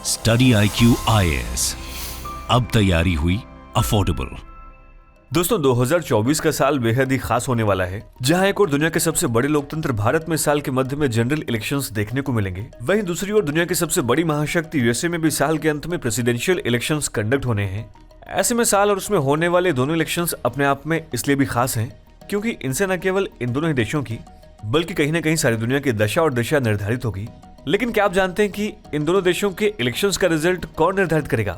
Study IQ IAS, अब तैयारी हुई अफोर्डेबल। दोस्तों 2024 का साल बेहद ही खास होने वाला है, जहां एक और दुनिया के सबसे बड़े लोकतंत्र भारत में साल के मध्य में जनरल इलेक्शंस देखने को मिलेंगे। वहीं दूसरी ओर दुनिया की सबसे बड़ी महाशक्ति यूएसए में भी साल के अंत में प्रेसिडेंशियल इलेक्शंस कंडक्ट होने हैं। ऐसे में साल और उसमें होने वाले दोनों इलेक्शंस अपने आप में इसलिए भी खास हैं क्योंकि इनसे न केवल इन दोनों ही देशों की बल्कि कहीं न कहीं सारी दुनिया की दशा और दिशा निर्धारित होगी। लेकिन क्या आप जानते हैं कि इन दोनों देशों के इलेक्शंस का रिजल्ट कौन निर्धारित करेगा?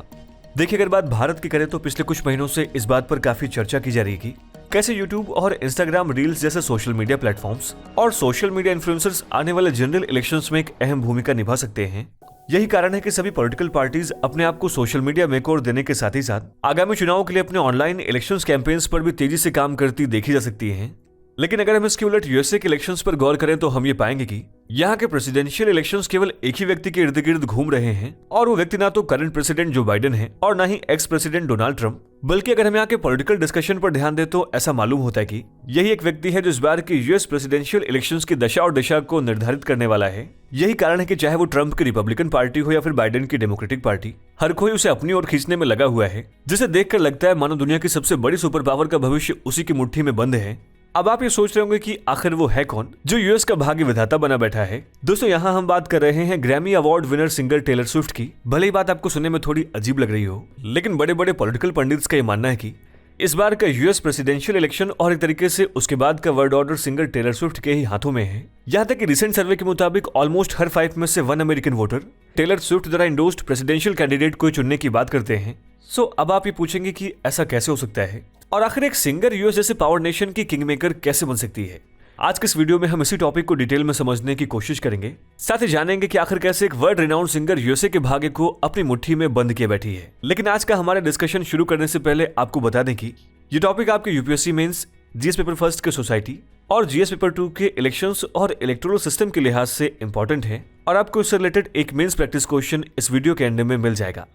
देखिए, अगर बात भारत की करें तो पिछले कुछ महीनों से इस बात पर काफी चर्चा की जा रही है कि कैसे यूट्यूब और इंस्टाग्राम रील्स जैसे सोशल मीडिया प्लेटफॉर्म्स और सोशल मीडिया इन्फ्लुएंसर्स आने वाले जनरल इलेक्शंस में एक अहम भूमिका निभा सकते हैं। यही कारण है कि सभी पॉलिटिकल पार्टीज अपने आप को सोशल मीडिया मेकओवर देने के साथ ही साथ आगामी चुनावों के लिए अपने ऑनलाइन इलेक्शंस कैंपेन्स पर भी तेजी से काम करती देखी जा सकती हैं। लेकिन अगर हम इसके उलट यूएसए के इलेक्शंस पर गौर करें तो हम ये पाएंगे कि यहाँ के प्रेसिडेंशियल इलेक्शंस केवल एक ही व्यक्ति के इर्द गिर्द घूम रहे हैं और वो व्यक्ति ना तो करंट प्रेसिडेंट जो बाइडेन है और ना ही एक्स प्रेसिडेंट डोनाल्ड ट्रंप, बल्कि अगर हम यहाँ के पॉलिटिकल डिस्कशन पर ध्यान दें तो ऐसा मालूम होता है कि यही एक व्यक्ति है जो इस बार की यूएस प्रेसिडेंशियल इलेक्शंस की दशा और दिशा को निर्धारित करने वाला है। यही कारण है कि चाहे वो ट्रंप की रिपब्लिकन पार्टी हो या फिर बाइडेन की डेमोक्रेटिक पार्टी, हर कोई उसे अपनी ओर खींचने में लगा हुआ है, जिसे देखकर लगता है मानो दुनिया की सबसे बड़ी सुपर पावर का भविष्य उसी की मुट्ठी में बंद है। अब आप ये सोच रहे होंगे कि आखिर वो है कौन जो यूएस का भाग्य विधाता बना बैठा है। दोस्तों, यहाँ हम बात कर रहे हैं Grammy award winner singer Taylor Swift की। भले ही बात आपको सुनने में थोड़ी अजीब लग रही हो, लेकिन बड़े बड़े पॉलिटिकल पंडित्स का ये मानना है कि इस बार का यूएस प्रेसिडेंशियल इलेक्शन और एक तरीके से उसके बाद का world order singer Taylor Swift के ही हाथों में है। यहाँ तक कि रिसेंट सर्वे के मुताबिक ऑलमोस्ट हर 5 में से 1 अमेरिकन वोटर टेलर स्विफ्ट द्वारा इंडोर्स्ड प्रेसिडेंशियल कैंडिडेट को चुनने की बात करते हैं। सो अब आप ये पूछेंगे कि ऐसा कैसे हो सकता है और आखिर एक सिंगर यूएस जैसे पावर नेशन की किंग मेकर कैसे बन सकती है। आज के इस वीडियो में हम इसी टॉपिक को डिटेल में समझने की कोशिश करेंगे, साथ ही जानेंगे कि आखिर कैसे एक वर्ल्ड रिनाउंड सिंगर यूएसए के भाग्य को अपनी मुट्ठी में बंद किए बैठी है। लेकिन आज का हमारा डिस्कशन शुरू करने से पहले आपको बता दें कि ये टॉपिक आपके UPSC mains, GS paper first के सोसाइटी और जीएस पेपर 2 के इलेक्शंस और इलेक्टोरल सिस्टम के लिहाज से इंपॉर्टेंट है और आपको इससे रिलेटेड एक मेंस प्रैक्टिस क्वेश्चन इस वीडियो के एंड में मिल जाएगा।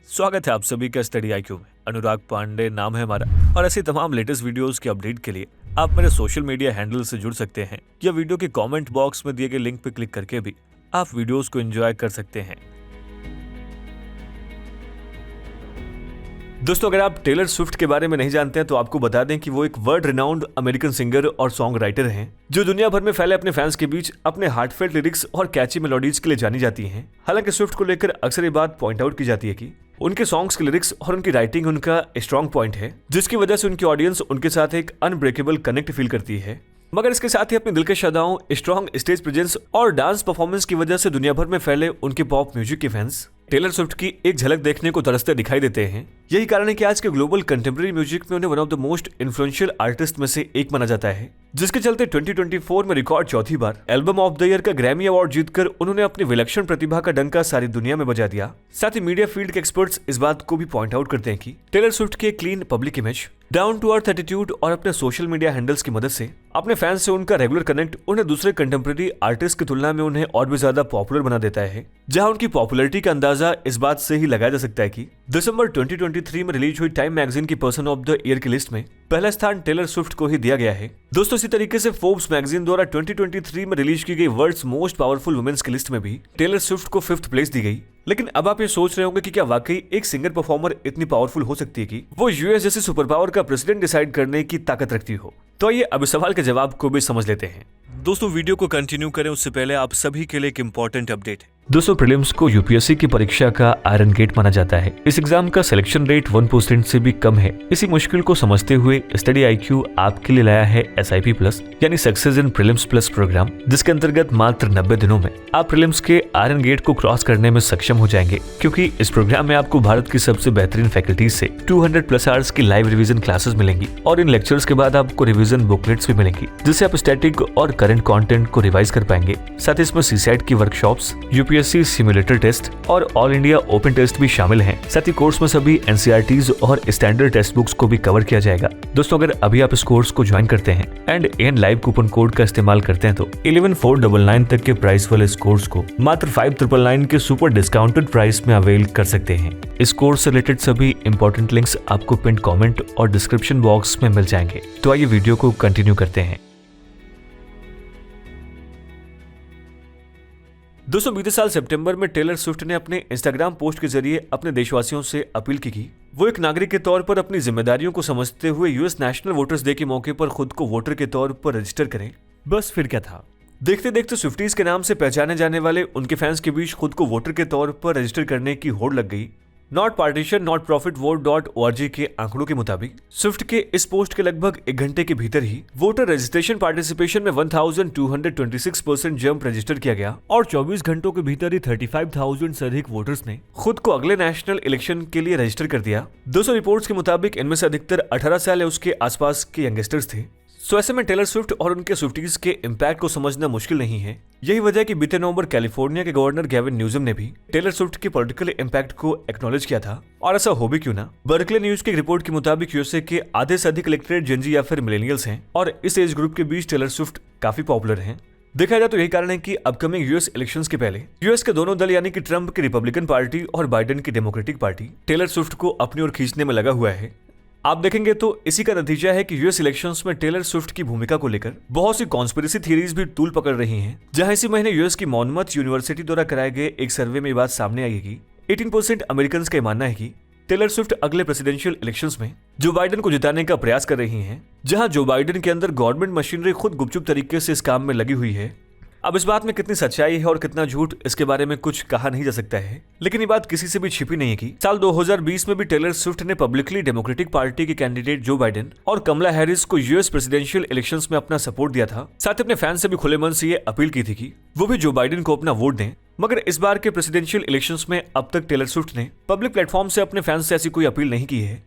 स्वागत है आप सभी का स्टडी IQ में। अनुराग पांडे नाम है हमारा और ऐसी तमाम लेटेस्ट वीडियोस के अपडेट के लिए आप मेरे सोशल मीडिया हैंडल से जुड़ सकते हैं या वीडियो के कमेंट बॉक्स में दिए गए लिंक पर क्लिक करके भी आप वीडियोस को एंजॉय कर सकते हैं। दोस्तों, अगर आप टेलर स्विफ्ट के बारे में नहीं जानते हैं तो आपको बता दें कि वो एक वर्ल्ड रिनाउंड अमेरिकन सिंगर और सॉन्ग राइटर हैं जो दुनिया भर में फैले अपने फैंस के बीच अपने हार्टफेल्ट लिरिक्स और कैची मेलोडीज के लिए जानी जाती हैं। हालांकि स्विफ्ट को लेकर अक्सर ये बात पॉइंट आउट की जाती है कि उनके सॉन्ग्स के लिरिक्स और उनकी राइटिंग उनका स्ट्रॉन्ग पॉइंट है, जिसकी वजह से उनकी ऑडियंस उनके साथ एक अनब्रेकेबल कनेक्ट फील करती है। मगर इसके साथ ही अपनी दिलकश अदाओं, स्ट्रॉन्ग स्टेज प्रेजेंस और डांस परफॉर्मेंस की वजह से दुनिया भर में फैले उनके पॉप म्यूजिक के फैंस टेलर स्विफ्ट की एक झलक देखने को तरसते दिखाई देते हैं। यही कारण है कि आज के ग्लोबल कंटेम्प्रेरी म्यूजिक में उन्हें one of the most influential artist में से एक माना जाता है, जिसके चलते 2024 में रिकॉर्ड चौथी बार एल्बम ऑफ द ईयर का ग्रैमी अवार्ड जीतकर उन्होंने अपनी विलक्षण प्रतिभा का डंका सारी दुनिया में बजा दिया। साथ ही मीडिया फील्ड के एक्सपर्ट्स इस बात को भी पॉइंट आउट करते हैं कि टेलर स्विफ्ट की clean public image, down to earth attitude और अपने सोशल मीडिया हैंडल्स की मदद से अपने फैंस से उनका रेगुलर कनेक्ट उन्हें दूसरे कंटेम्प्रेरी आर्टिस्ट की तुलना में उन्हें और भी ज्यादा पॉपुलर बना देता है। जहां उनकी पॉपुलैरिटी का अंदाजा इस बात से ही लगाया जा सकता है कि दिसंबर 2023 में रिलीज हुई टाइम मैगजीन की पर्सन ऑफ द ईयर की लिस्ट में पहला स्थान टेलर स्विफ्ट को ही दिया गया है। दोस्तों, इसी तरीके से फोर्ब्स मैगजीन द्वारा 2023 में रिलीज की गई वर्ल्ड्स मोस्ट पावरफुल वुमेन्स की लिस्ट में भी टेलर स्विफ्ट को 5th प्लेस दी गई। लेकिन अब आप ये सोच रहे होंगे कि क्या वाकई एक सिंगर परफॉर्मर इतनी पावरफुल हो सकती है कि वो यूएस जैसे सुपर पावर का प्रेसिडेंट डिसाइड करने की ताकत रखती हो? तो आइए अब इस सवाल के जवाब को भी समझ लेते हैं। दोस्तों, वीडियो को कंटिन्यू करें उससे पहले आप सभी के लिए एक इंपॉर्टेंट अपडेट है। दोस्तों, प्रीलिम्स को यूपीएससी की परीक्षा का आयरन गेट माना जाता है। इस एग्जाम का सिलेक्शन रेट 1% से भी कम है। इसी मुश्किल को समझते हुए स्टडी IQ आपके लिए लाया है SIP प्लस यानी success in prelims plus program, जिसके अंतर्गत मात्र 90 दिनों में आप प्रीलिम्स के आयरन गेट को क्रॉस करने में सक्षम हो जाएंगे, क्योंकि इस प्रोग्राम में आपको भारत की सबसे बेहतरीन फैकल्टीज से 200+ आवर्स की लाइव रिवीजन क्लासेस मिलेंगी और इन लेक्चर्स के बाद आपको रिवीजन बुकलेट्स भी मिलेंगी, जिससे आप स्टैटिक और करंट कंटेंट को रिवाइज कर पाएंगे। साथ ही इसमें CSAT की वर्कशॉप्स, यूपीएससी सिमुलेटर टेस्ट और ऑल इंडिया ओपन टेस्ट भी शामिल हैं। साथ ही कोर्स में सभी NCERTs और स्टैंडर्ड टेक्स्ट बुक्स को भी कवर किया जाएगा। दोस्तों, अगर अभी आप इस कोर्स को ज्वाइन करते हैं and an live coupon code का इस्तेमाल करते हैं तो 11,499 तक के प्राइस वाले इस कोर्स को मात्र 5,999 के सुपर डिस्काउंटेड प्राइस में अवेल कर सकते हैं। इस कोर्स से रिलेटेड सभी इंपॉर्टेंट लिंक्स आपको पिन कमेंट और डिस्क्रिप्शन बॉक्स में मिल जाएंगे। तो आइए वीडियो को कंटिन्यू करते हैं। दोस्तों बीते साल सितंबर में टेलर स्विफ्ट ने अपने इंस्टाग्राम पोस्ट के जरिए अपने देशवासियों से अपील की कि वो एक नागरिक के तौर पर अपनी जिम्मेदारियों को समझते हुए यूएस नेशनल वोटर्स डे के मौके पर खुद को वोटर के तौर पर रजिस्टर करें। बस फिर क्या था, देखते देखते स्विफ्टीज के नाम से पहचाने जाने वाले उनके फैंस के बीच खुद को वोटर के तौर पर रजिस्टर करने की होड़ लग गई। नॉट पार्टीशन नॉट प्रॉफिट वोट.org के आंकड़ों के मुताबिक स्विफ्ट के इस पोस्ट के लगभग 1 घंटे के भीतर ही वोटर रजिस्ट्रेशन पार्टिसिपेशन में 1226% जंप रजिस्टर किया गया और 24 घंटों के भीतर ही 35,000 से अधिक वोटर्स ने खुद को अगले नेशनल इलेक्शन के लिए रजिस्टर कर दिया। 200 रिपोर्ट्स के मुताबिक इनमें से अधिकतर 18 साल या उसके आसपास के यंगस्टर्स थे। सो ऐसे में टेलर स्विफ्ट और उनके स्विफ्टीज के इम्पैक्ट को समझना मुश्किल नहीं है। यही वजह है कि बीते नवंबर कैलिफोर्निया के गवर्नर गैविन न्यूसम ने भी टेलर स्विफ्ट के पॉलिटिकल इम्पैक्ट को एक्नॉलेज किया था। और ऐसा हो भी क्यों ना, बर्कले न्यूज की रिपोर्ट के मुताबिक यूएसए के आधे से अधिक इलेक्टोरेट जेनजी या फिर मिलेनियल्स हैं और इस एज ग्रुप के बीच टेलर स्विफ्ट काफी पॉपुलर हैं। देखा जाए तो यही कारण है कि अपकमिंग यूएस इलेक्शंस के पहले यूएस के दोनों दल यानी कि ट्रंप की रिपब्लिकन पार्टी और बाइडेन की डेमोक्रेटिक पार्टी टेलर स्विफ्ट को अपनी ओर खींचने में लगा हुआ है। आप देखेंगे तो इसी का नतीजा है कि यूएस इलेक्शंस में टेलर स्विफ्ट की भूमिका को लेकर बहुत सी कॉन्स्पिरेसी थ्योरीज भी तूल पकड़ रही हैं। जहां इसी महीने यूएस की मॉनमथ यूनिवर्सिटी द्वारा कराए गए एक सर्वे में बात सामने आई है कि 18% अमेरिकन का मानना है कि टेलर स्विफ्ट अगले प्रेसिडेंशियल इलेक्शंस में जो बाइडेन को जिताने का प्रयास कर रही हैं, जहां जो बाइडेन के अंदर गवर्नमेंट मशीनरी खुद गुपचुप तरीके से इस काम में लगी हुई है। अब इस बात में कितनी सच्चाई है और कितना झूठ, इसके बारे में कुछ कहा नहीं जा सकता है, लेकिन ये बात किसी से भी छिपी नहीं की साल 2020 में भी टेलर स्विफ्ट ने पब्लिकली डेमोक्रेटिक पार्टी के कैंडिडेट जो बाइडेन और कमला हैरिस को यूएस प्रेसिडेंशियल इलेक्शंस में अपना सपोर्ट दिया था। साथ ही अपने फैंस से भी खुले मन से ये अपील की थी कि वो भी जो बाइडेन को अपना वोट दें। मगर इस बार के प्रेसिडेंशियल इलेक्शंस में अब तक टेलर स्विफ्ट ने पब्लिक प्लेटफॉर्म से अपने फैंस से ऐसी कोई अपील नहीं की है।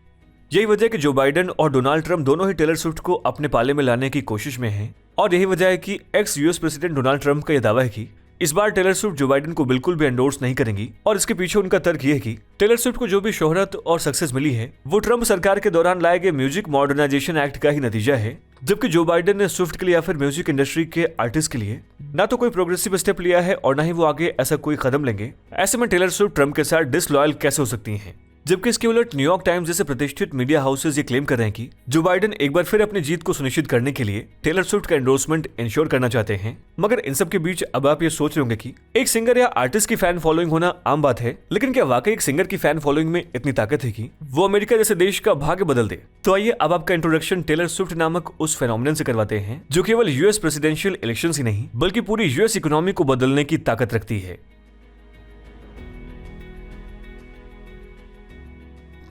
यही वजह है कि जो बाइडेन और डोनाल्ड ट्रंप दोनों ही टेलर स्विफ्ट को अपने पाले में लाने की कोशिश में हैं। और यही वजह है कि x US president Donald Trump का यह दावा है कि इस बार टेलर स्विफ्ट जो बाइडेन को बिल्कुल भी एंडोर्स नहीं करेंगी। और इसके पीछे उनका तर्क यह है कि टेलर स्विफ्ट को जो भी शोहरत और सक्सेस मिली है वो ट्रंप सरकार के दौरान लाए गए म्यूजिक मॉडर्नाइजेशन एक्ट का ही नतीजा है। जबकि जो बाइडेन ने स्विफ्ट के लिए या फिर म्यूजिक इंडस्ट्री के आर्टिस्ट के लिए ना तो कोई प्रोग्रेसिव स्टेप लिया है और ना ही वो आगे ऐसा कोई कदम लेंगे। ऐसे में टेलर स्विफ्ट ट्रंप के साथ डिसलॉयल कैसे हो सकती हैं? जबकि इसके उलट न्यूयॉर्क टाइम्स जैसे प्रतिष्ठित मीडिया हाउसेज ये क्लेम कर रहे हैं कि जो बाइडेन एक बार फिर अपनी जीत को सुनिश्चित करने के लिए टेलर स्विफ्ट का एंडोर्समेंट इंश्योर करना चाहते हैं। मगर इन सब के बीच अब आप ये सोच रहे होंगे कि एक सिंगर या आर्टिस्ट की फैन फॉलोइंग होना आम बात है, लेकिन क्या वाकई एक सिंगर की फैन फॉलोइंग में इतनी ताकत है कि वो अमेरिका जैसे देश का भाग्य बदल दे? तो आइए अब आपका इंट्रोडक्शन टेलर स्विफ्ट नामक उस फेनोमेनन से करवाते हैं जो केवल यूएस प्रेसिडेंशियल इलेक्शन ही नहीं बल्कि पूरी यूएस इकोनॉमी को बदलने की ताकत रखती है।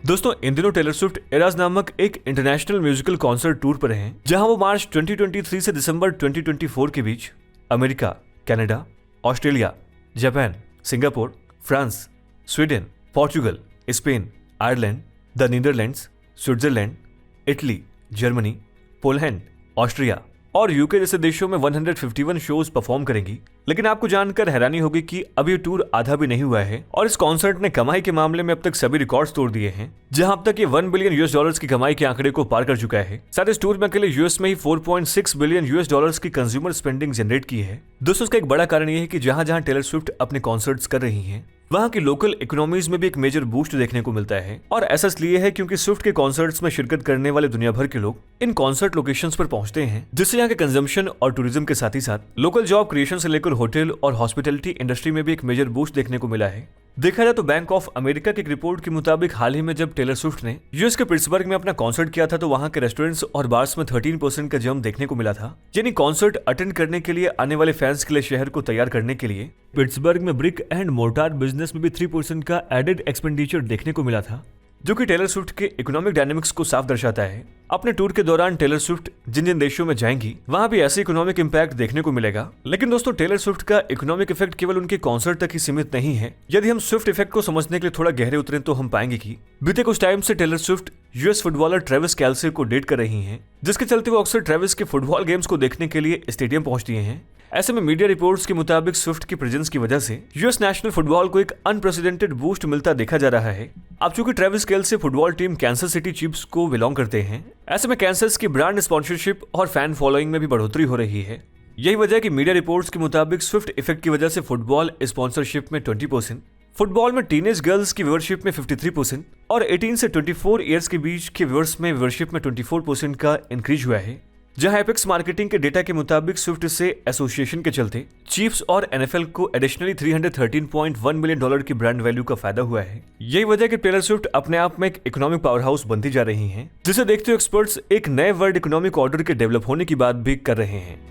दोस्तों इन दिनों टेलर स्विफ्ट एराज नामक एक इंटरनेशनल म्यूजिकल कॉन्सर्ट टूर पर हैं, जहां वो मार्च 2023 से दिसंबर 2024 के बीच America, Canada, Australia, Japan, Singapore, France, Sweden, Portugal, Spain, Ireland, the Netherlands, Switzerland, Italy, Germany, Poland, Austria और यूके जैसे देशों में 151 शोज परफॉर्म करेंगी। लेकिन आपको जानकर हैरानी होगी कि अब ये टूर आधा भी नहीं हुआ है और इस कॉन्सर्ट ने कमाई के मामले में अब तक सभी रिकॉर्ड्स तोड़ दिए हैं, जहां अब तक ये $1 बिलियन की कमाई के आंकड़े को पार कर चुका है। साथ इस टूर में अकेले यूएस में ही $4.6 बिलियन की कंज्यूमर स्पेंडिंग जनरेट की है। दोस्तों इसका एक बड़ा कारण ये है कि जहां जहां टेलर स्विफ्ट अपने कॉन्सर्ट्स कर रही हैं, वहां की लोकल इकोनॉमीज में भी एक मेजर बूस्ट देखने को मिलता है। और ऐसा इसलिए है क्योंकि स्विफ्ट के कॉन्सर्ट्स में शिरकत करने वाले दुनिया भर के लोग इन कॉन्सर्ट लोकेशंस पर पहुंचते हैं, जिससे यहाँ के कंजम्पशन और टूरिज्म के साथ ही साथ लोकल जॉब क्रिएशन से लेकर होटल और हॉस्पिटैलिटी इंडस्ट्री में भी एक मेजर बूस्ट देखने को मिला है। देखा जाए तो बैंक ऑफ अमेरिका की एक रिपोर्ट के मुताबिक हाल ही में जब टेलर स्विफ्ट ने यूएस के पिट्सबर्ग में अपना कॉन्सर्ट किया था तो वहां के रेस्टोरेंट्स और बार्स में 13% का जंप देखने को मिला था। यानी कॉन्सर्ट अटेंड करने के लिए आने वाले फैंस के लिए शहर को तैयार करने के लिए पिट्सबर्ग में ब्रिक एंड मोर्टार बिजनेस में भी 3% का एडेड एक्सपेंडिचर देखने को मिला था, जो कि टेलर स्विफ्ट के इकोनॉमिक डायनेमिक्स को साफ दर्शाता है। अपने टूर के दौरान टेलर स्विफ्ट जिन जिन देशों में जाएंगी वहां भी ऐसे इकोनॉमिक इंपैक्ट देखने को मिलेगा। लेकिन दोस्तों टेलर स्विफ्ट का इकोनॉमिक इफेक्ट केवल उनके कॉन्सर्ट तक ही सीमित नहीं है। यदि हम स्विफ्ट इफेक्ट को समझने के लिए थोड़ा गहरे उतरें तो हम पाएंगे कि बीते कुछ टाइम से Taylor Swift US footballer Travis Kelce को डेट कर रही हैं, जिसके चलते वो अक्सर ट्रेविस के फुटबॉल गेम्स को देखने के लिए स्टेडियम पहुंचती हैं। ऐसे में मीडिया रिपोर्ट्स के मुताबिक स्विफ्ट की प्रेजेंस की वजह से यूएस नेशनल फुटबॉल को एक अनप्रेसिडेंटेड बूस्ट मिलता देखा जा रहा है। अब चूंकि Travis केल्से football team Kansas city chiefs को बिलोंग करते हैं, ऐसे में कैंसस की ब्रांड स्पॉन्सरशिप और फैन फॉलोइंग में भी बढ़ोतरी हो रही है। यही वजह है कि मीडिया रिपोर्ट्स के मुताबिक स्विफ्ट इफेक्ट की वजह से फुटबॉल स्पॉन्सरशिप में 20%, फुटबॉल में टीनेज गर्ल्स की व्यूअरशिप में 53% और 18 से 24 ईयर्स के बीच के व्यूअर्स में व्यूअरशिप में 24% का इंक्रीज हुआ है। जहां एपिक्स मार्केटिंग के डेटा के मुताबिक स्विफ्ट से एसोसिएशन के चलते चीफ्स और एनएफएल को एडिशनली $313.1 मिलियन की ब्रांड वैल्यू का फायदा हुआ है। यही वजह है कि टेलर स्विफ्ट अपने आप में एक इकोनॉमिक पावर हाउस बनती जा रही हैं, जिसे देखते हुए एक्सपर्ट्स एक नए वर्ल्ड इकोनॉमिक ऑर्डर के डेवलप होने की बात भी कर रहे हैं।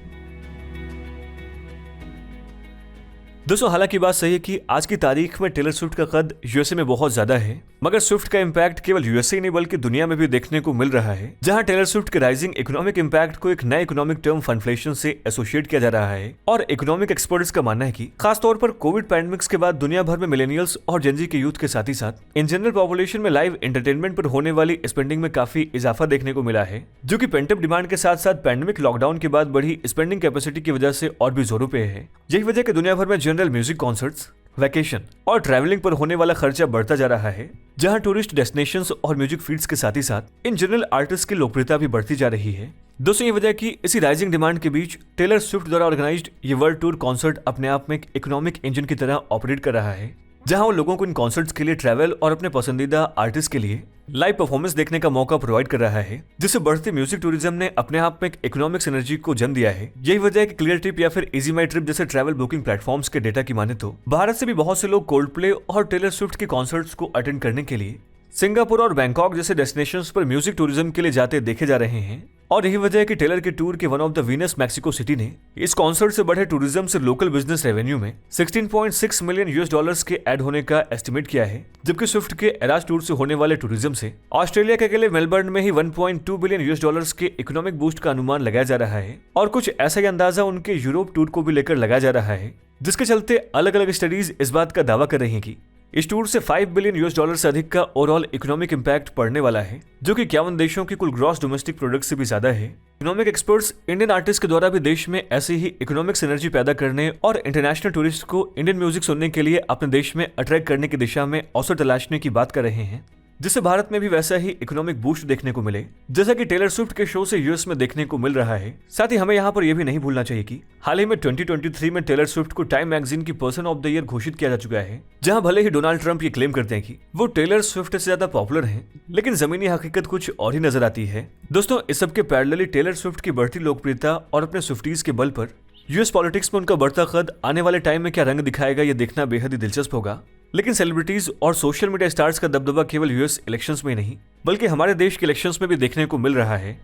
दोस्तों, हालांकि बात सही है कि आज की तारीख में टेलर स्विफ्ट का कद यूएसए में बहुत ज्यादा है, मगर स्विफ्ट का इम्पैक्ट केवल यूएसए नहीं बल्कि दुनिया में भी देखने को मिल रहा है, जहां टेलर स्विफ्ट के राइजिंग इकोनॉमिक इम्पैक्ट को एक नए इकोनॉमिक टर्म फनफ्लेशन से एसोसिएट किया जा रहा है। और इकोनॉमिक एक्सपर्ट्स का मानना है कि खासतौर पर कोविड पैंडेमिक्स के बाद दुनिया भर में मिलेनियल्स और जेनजी के यूथ के साथ ही साथ इन जनरल पॉपुलेशन में लाइव एंटरटेनमेंट पर होने वाली स्पेंडिंग में काफी इजाफा देखने को मिला है, जो कि पेंटअप डिमांड के साथ साथ पैंडेमिक लॉकडाउन के बाद बढ़ी स्पेंडिंग कैपेसिटी की वजह से और भी जोरों पे है। यही वजह कि दुनिया भर में जनरल म्यूजिक कॉन्सर्ट्स, वैकेशन और ट्रैवलिंग पर होने वाला खर्चा बढ़ता जा रहा है, जहां टूरिस्ट डेस्टिनेशंस और म्यूजिक फीड्स के साथ ही साथ इन जनरल आर्टिस्ट की लोकप्रियता भी बढ़ती जा रही है। दोस्तों, ये वजह कि इसी राइजिंग डिमांड के बीच टेलर स्विफ्ट द्वारा ऑर्गेनाइज्ड ये वर्ल्ड टूर कॉन्सर्ट अपने आप में एक इकोनॉमिक इंजन की तरह ऑपरेट कर रहा है, जहां वो लोगों को इन कॉन्सर्ट्स के लिए ट्रैवल और अपने पसंदीदा आर्टिस्ट के लिए लाइव परफॉर्मेंस देखने का मौका प्रोवाइड कर रहा है, जिससे बढ़ते म्यूजिक टूरिज्म ने अपने आप में एक इकोनॉमिक एनर्जी को जन्म दिया है। यही वजह है कि क्लियर ट्रिप या फिर इजी माई ट्रिप जैसे ट्रैवल बुकिंग प्लेटफॉर्म्स के डेटा की माने तो भारत से भी बहुत से लोग कोल्ड प्ले और टेलर स्विफ्ट के कॉन्सर्ट्स को अटेंड करने के लिए सिंगापुर और बैंकॉक जैसे डेस्टिनेशंस पर म्यूजिक टूरिज्म के लिए जाते देखे जा रहे हैं। और यही वजह है कि टेलर के टूर के one of the Venus Mexico city ने इस कॉन्सर्ट से बढ़े टूरिज्म से लोकल बिजनेस रेवेन्यू में $16.6 मिलियन के ऐड होने का एस्टिमेट किया है, जबकि स्विफ्ट के एराज टूर से होने वाले टूरिज्म से ऑस्ट्रेलिया के अकेले मेलबर्न में ही $1.2 बिलियन के इकोनॉमिक बूस्ट का अनुमान लगाया जा रहा है। और कुछ ऐसा ही अंदाजा उनके यूरोप टूर को भी लेकर लगाया जा रहा है, जिसके चलते अलग अलग स्टडीज इस बात का दावा कर रही हैं कि इस टूर से $5 बिलियन से अधिक का ओवरऑल इकोनॉमिक इम्पैक्ट पड़ने वाला है, जो कि 51 देशों की कुल ग्रॉस डोमेस्टिक प्रोडक्ट से भी ज्यादा है। इकोनॉमिक एक्सपर्ट्स इंडियन आर्टिस्ट के द्वारा भी देश में ऐसी ही इकोनॉमिक एनर्जी पैदा करने और इंटरनेशनल टूरिस्ट को इंडियन म्यूजिक सुनने के लिए अपने देश में अट्रैक्ट करने की दिशा में अवसर तलाशने की बात कर रहे हैं, जिससे भारत में भी वैसा ही इकोनॉमिक बूस्ट देखने को मिले जैसा कि टेलर स्विफ्ट के शो से यूएस में देखने को मिल रहा है। साथ ही हमें यहाँ पर यह भी नहीं भूलना चाहिए कि हाल ही में 2023 में टेलर स्विफ्ट को टाइम मैगजीन की पर्सन ऑफ द ईयर घोषित किया जा चुका है, जहां भले ही डोनाल्ड ट्रंप ये क्लेम करते हैं कि वो टेलर स्विफ्ट से ज्यादा पॉपुलर हैं, लेकिन जमीनी हकीकत कुछ और ही नजर आती है। दोस्तों, इस सब के पैरेलली टेलर स्विफ्ट की बढ़ती लोकप्रियता और अपने स्विफ्टीज के बल पर यूएस पॉलिटिक्स में उनका बढ़ता कद आने वाले टाइम में क्या रंग दिखाएगा, ये देखना बेहद ही दिलचस्प होगा। लेकिन सेलिब्रिटीज और सोशल मीडिया स्टार्स का दबदबा केवल यूएस इलेक्शंस में नहीं बल्कि हमारे देश के इलेक्शंस में भी देखने को मिल रहा है।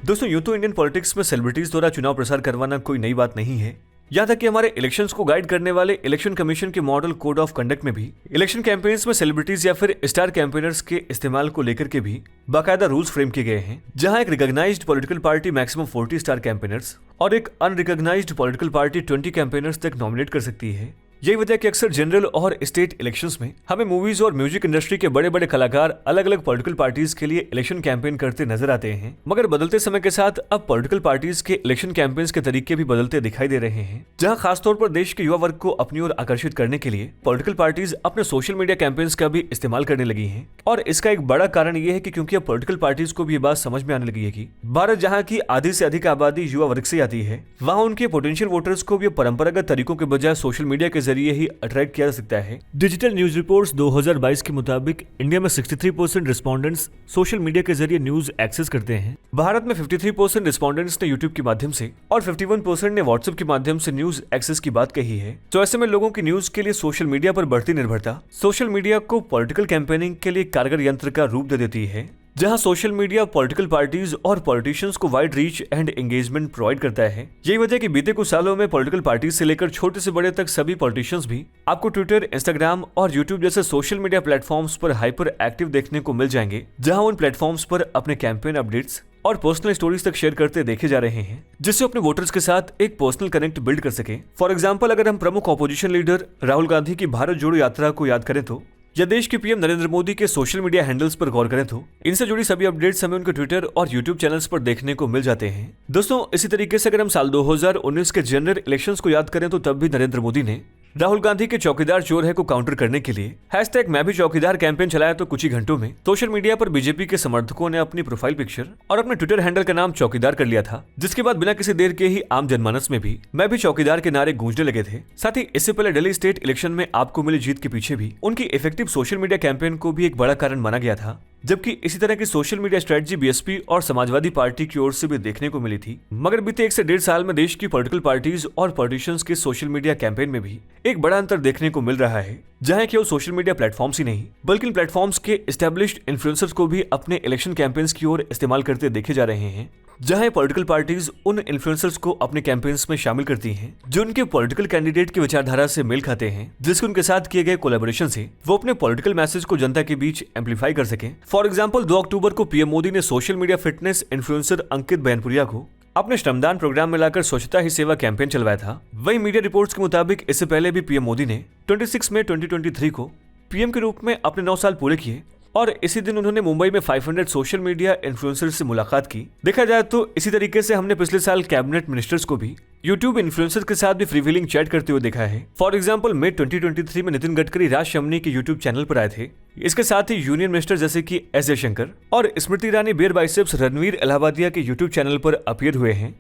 दोस्तों, यूं तो इंडियन पॉलिटिक्स में सेलिब्रिटीज द्वारा चुनाव प्रसार करवाना कोई नई बात नहीं है। यहाँ तक कि हमारे इलेक्शंस को गाइड करने वाले इलेक्शन कमीशन के मॉडल कोड ऑफ कंडक्ट में भी इलेक्शन कैंपेन्स में सेलिब्रिटीज या फिर स्टार कैंपेनर्स के इस्तेमाल को लेकर के भी बाकायदा रूल्स फ्रेम किए गए हैं, जहां एक recognised political party maximum 40 star campaigners और एक अनरिकॉग्नाइज्ड पॉलिटिकल पार्टी 20 कैंपेनर्स तक नॉमिनेट कर सकती है। यही वजह कि अक्सर जनरल और स्टेट इलेक्शंस में हमें मूवीज और म्यूजिक इंडस्ट्री के बड़े बड़े कलाकार अलग अलग पॉलिटिकल पार्टीज के लिए इलेक्शन कैंपेन करते नजर आते हैं, मगर बदलते समय के साथ अब पॉलिटिकल पार्टीज के इलेक्शन कैंपेन्स के तरीके भी बदलते दिखाई दे रहे हैं, जहां खासतौर पर देश के युवा वर्ग को अपनी ओर आकर्षित करने के लिए पॉलिटिकल पार्टीज अपने सोशल मीडिया कैंपेन्स का भी इस्तेमाल करने लगी है। और इसका एक बड़ा कारण यह है कि क्योंकि अब पॉलिटिकल पार्टीज को भी ये बात समझ में आने लगी है कि भारत जहाँ की आधी से अधिक आबादी युवा वर्ग से आती है, वहाँ उनके पोटेंशियल वोटर्स को भी परंपरागत तरीकों के बजाय सोशल मीडिया के जरिए ही अट्रैक्ट किया जा सकता है। डिजिटल न्यूज रिपोर्ट्स 2022 के मुताबिक इंडिया में 63% रिस्पोंडेंट्स सोशल मीडिया के जरिए न्यूज एक्सेस करते हैं। भारत में 53% रिस्पोंडेंट्स ने यूट्यूब के माध्यम से और 51% ने व्हाट्सएप के माध्यम से न्यूज एक्सेस की बात कही है। तो ऐसे में लोगों की न्यूज के लिए सोशल मीडिया पर बढ़ती निर्भरता सोशल मीडिया को पॉलिटिकल कैंपेनिंग के लिए कारगर यंत्र का रूप दे देती है, जहां सोशल मीडिया पॉलिटिकल पार्टीज और पॉलिटिशियंस को wide reach and engagement provide करता है। यही वजह कि बीते कुछ सालों में पॉलिटिकल पार्टीज से लेकर छोटे से बड़े तक सभी पॉलिटिशियंस भी आपको ट्विटर, इंस्टाग्राम और यूट्यूब जैसे सोशल मीडिया प्लेटफॉर्म्स पर हाइपर एक्टिव देखने को मिल जाएंगे, जहां उन प्लेटफॉर्म्स पर अपने कैंपेन अपडेट्स और पर्सनल स्टोरीज तक शेयर करते देखे जा रहे हैं, जिससे अपने वोटर्स के साथ एक पर्सनल कनेक्ट बिल्ड कर सके। फॉर एग्जाम्पल, अगर हम प्रमुख ऑपोजिशन लीडर राहुल गांधी की भारत जोड़ो यात्रा को याद करें तो, या देश के पीएम नरेंद्र मोदी के सोशल मीडिया हैंडल्स पर गौर करें तो इनसे जुड़ी सभी अपडेट्स हमें उनके ट्विटर और यूट्यूब चैनल्स पर देखने को मिल जाते हैं। दोस्तों, इसी तरीके से अगर हम साल 2019 के जनरल इलेक्शंस को याद करें तो तब भी नरेंद्र मोदी ने राहुल गांधी के चौकीदार चोर है को काउंटर करने के लिए हैशटैग मैं भी चौकीदार कैंपेन चलाया, तो कुछ ही घंटों में सोशल मीडिया पर बीजेपी के समर्थकों ने अपनी प्रोफाइल पिक्चर और अपने ट्विटर हैंडल का नाम चौकीदार कर लिया था, जिसके बाद बिना किसी देर के ही आम जनमानस में भी मैं भी चौकीदार के नारे गूंजने लगे थे। साथ ही इससे पहले दिल्ली स्टेट इलेक्शन में आपको मिली जीत के पीछे भी उनकी इफेक्टिव सोशल मीडिया कैंपेन को भी एक बड़ा कारण माना गया था। जबकि इसी तरह की सोशल मीडिया स्ट्रेटजी बीएसपी और समाजवादी पार्टी की ओर से भी देखने को मिली थी। मगर बीते 1 से 1.5 साल में देश की पॉलिटिकल पार्टीज और पॉलिटिशियंस के सोशल मीडिया कैंपेन में भी एक बड़ा अंतर देखने को मिल रहा है, जहां केवल सोशल मीडिया प्लेटफॉर्म्स ही नहीं बल्कि इन प्लेटफॉर्म्स के एस्टेब्लिश्ड इन्फ्लुएंसर्स को भी अपने इलेक्शन कैंपेन्स की ओर इस्तेमाल करते देखे जा रहे हैं, जहां पॉलिटिकल पार्टीज उन इन्फ्लुएंसर्स को अपने कैंपेन्स में शामिल करती हैं जो उनके पॉलिटिकल कैंडिडेट की विचारधारा से मेल खाते हैं, जिसके उनके साथ किए गए कोलैबोरेशन से वो अपने पॉलिटिकल मैसेज को जनता के बीच एम्पलीफाई कर सकें। फॉर एग्जांपल 2 अक्टूबर को पीएम मोदी ने सोशल मीडिया फिटनेस इन्फ्लुएंसर अंकित बैनपुरिया को अपने श्रमदान प्रोग्राम में लाकर स्वच्छता ही सेवा कैंपेन चलवाया था। वहीं मीडिया रिपोर्ट्स के मुताबिक इससे पहले भी पीएम मोदी ने 26 मई 2023 को पीएम के रूप में अपने 9 साल पूरे किए और इसी दिन उन्होंने मुंबई में 500 सोशल मीडिया इन्फ्लुएंसर्स से मुलाकात की। देखा जाए तो इसी तरीके से हमने पिछले साल कैबिनेट मिनिस्टर्स को भी यूट्यूब इन्फ्लुएंसर्स के साथ भी फ्री व्हीलिंग चैट करते हुए देखा है। फॉर एग्जांपल मई 2023 में नितिन गडकरी राज शमनी के यूट्यूब चैनल पर आए थे। इसके साथ ही यूनियन मिनिस्टर जैसे कि एस जयशंकर और स्मृति ईरानी बेयर बाइसेप्स रणवीर इलाहाबादिया के यूट्यूब चैनल पर अपीयर हुए हैं।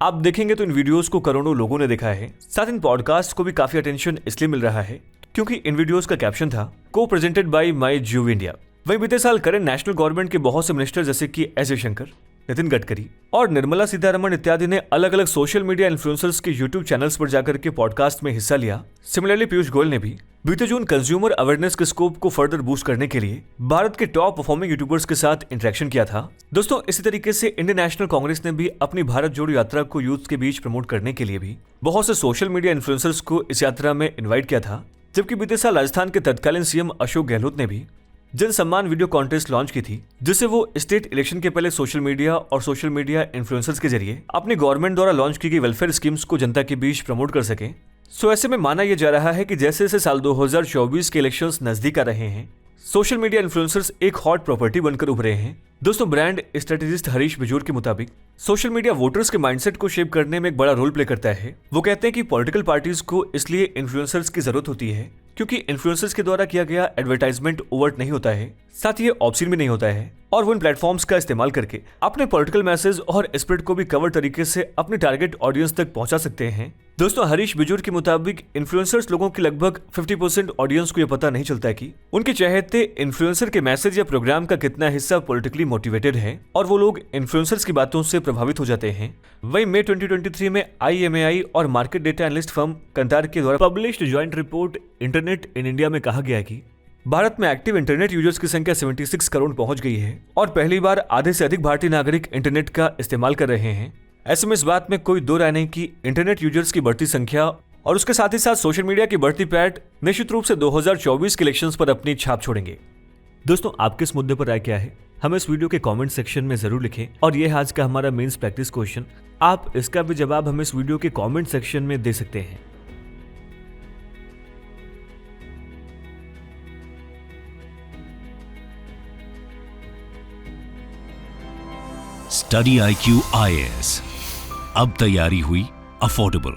आप देखेंगे तो इन वीडियोस को करोड़ों लोगों ने देखा है। साथ इन पॉडकास्ट को भी काफी अटेंशन इसलिए मिल रहा है क्योंकि इन वीडियोस का कैप्शन था को presented by my Jio India. वहीं बीते साल करंट नेशनल गवर्नमेंट के बहुत से मिनिस्टर जैसे कि एस जयशंकर, नितिन गडकरी और निर्मला सीतारमण इत्यादि ने अलग अलग सोशल मीडिया इन्फ्लुएंसर्स के यूट्यूब चैनल्स पर जाकर के पॉडकास्ट में हिस्सा लिया। सिमिलरली पीयूष गोयल ने भी बीते जून कंज्यूमर अवेयरनेस के स्कोप को फर्दर बूस्ट करने के लिए भारत के टॉप परफॉर्मिंग यूट्यूबर्स के साथ इंटरेक्शन किया था। दोस्तों इसी तरीके से इंडियन नेशनल कांग्रेस ने भी अपनी भारत जोड़ो यात्रा को यूथ के बीच प्रमोट करने के लिए भी बहुत से सोशल मीडिया इन्फ्लुएंसर्स को इस यात्रा में इन्वाइट किया था। जबकि बीते साल राजस्थान के तत्कालीन सीएम अशोक गहलोत ने भी जन सम्मान वीडियो कॉन्टेस्ट लॉन्च की थी, जिससे वो स्टेट इलेक्शन के पहले सोशल मीडिया और सोशल मीडिया इन्फ्लुएंसर्स के जरिए अपनी गवर्नमेंट द्वारा लॉन्च की गई वेलफेयर स्कीम्स को जनता के बीच प्रमोट कर सके। सो ऐसे में माना यह जा रहा है कि जैसे जैसे साल 2024 के इलेक्शंस नजदीक आ रहे हैं, सोशल मीडिया इन्फ्लुएंसर्स एक हॉट प्रॉपर्टी बनकर उभरे हैं। दोस्तों ब्रांड स्ट्रेटेजिस्ट हरीश बिजूर के मुताबिक सोशल मीडिया वोटर्स के माइंडसेट को शेप करने में एक बड़ा रोल प्ले करता है। वो कहते हैं कि पॉलिटिकल पार्टीज को इसलिए इन्फ्लुएंसर्स की जरूरत होती है क्योंकि इन्फ्लुएंसर्स के द्वारा किया गया एडवर्टाइजमेंट ओवर्ट नहीं होता है, साथ ही ऑब्सीन भी नहीं होता है और वो इन प्लेटफॉर्म्स का इस्तेमाल करके अपने पॉलिटिकल मैसेज और स्प्रेड को भी कवर तरीके से अपने टारगेट ऑडियंस तक पहुंचा सकते हैं। दोस्तों हरीश बिजूर के मुताबिक इन्फ्लुएंसर्स लोगों की लगभग 50% ऑडियंस को यह पता नहीं चलता कि उनके चाहते इन्फ्लुएंसर के मैसेज या प्रोग्राम का कितना हिस्सा पॉलिटिकली मोटिवेटेड है और वो लोग इन्फ्लुएंसर्स की बातों से प्रभावित हो जाते हैं। वहीं मई 2023 में IMAI और मार्केट डेटा एनालिस्ट फर्म कंतार के द्वारा published joint report internet in India में कहा गया कि भारत में एक्टिव इंटरनेट यूजर्स की संख्या 76 करोड़ पहुंच गई है और पहली बार आधे से अधिक भारतीय नागरिक इंटरनेट का इस्तेमाल कर रहे हैं। ऐसे में इस बात में कोई दो राय नहीं कि इंटरनेट यूजर्स की बढ़ती संख्या और उसके साथ ही साथ सोशल मीडिया की बढ़ती पैठ निश्चित रूप से 2024 के इलेक्शंस पर अपनी छाप छोड़ेंगे। दोस्तों आपके इस मुद्दे पर राय क्या है, हमें इस वीडियो के कमेंट सेक्शन में जरूर लिखें। और यह आज का हमारा मेंस प्रैक्टिस क्वेश्चन, आप इसका भी जवाब हमें इस वीडियो के कमेंट सेक्शन में दे सकते हैं। स्टडी IQ IAS, अब तैयारी हुई अफोर्डेबल।